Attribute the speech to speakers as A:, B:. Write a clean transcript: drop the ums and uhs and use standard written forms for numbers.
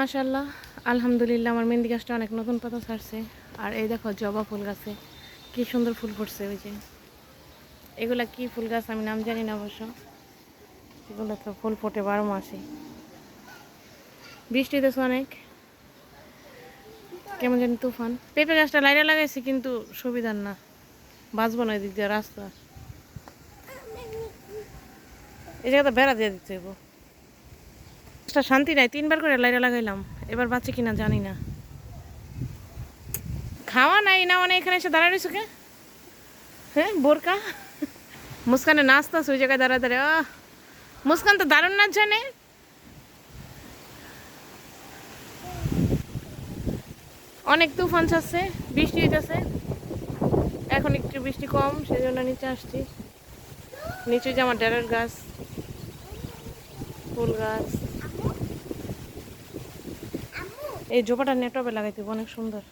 A: মাশাআল্লাহ, আলহামদুলিল্লাহ, আমার মেহেন্দি গাছটা অনেক নতুন পাতা ছাড়ছে। আর এই দেখো জবা ফুল গাছে কি সুন্দর ফুল ফুটছে। ওই যে এগুলা কি ফুল গাছ আমি নাম জানি না অবশ্য, এগুলো তো ফুল ফোটে 12 মাসে। বৃষ্টি হইতেছে অনেক, কেমন জানি তুফান। পেঁপে গাছটা লাইরা লাগাইছে কিন্তু সুবিধার না, বাঁচবো না এদিক দিয়ে রাস্তা। এই জায়গাটা বেড়া দিয়ে দিতে হইব। শান্তি নাই, 3বার করে লাইরা লাগাইলাম, এবার বাঁচে কিনা জানি না। খাওয়া নাই না মানে এখানে এসে দাঁড়ায় রয়েছে কে? হ্যাঁ বোরকা মুস্কানে নাচতাছে ওই জায়গায় দাঁড়া দাঁড়া। মুস্কান তো দারুণ নাচ জানে। অনেক তুফান ছাড়ছে, বৃষ্টি হইতেছে। এখন একটু বৃষ্টি কম, সেই জন্য নিচে আসছি। নিচে যে আমার ডেরের গাছ, ফুল গাছ, এই জোপাটা নেটওয়ার্কে লাগাইতে অনেক সুন্দর।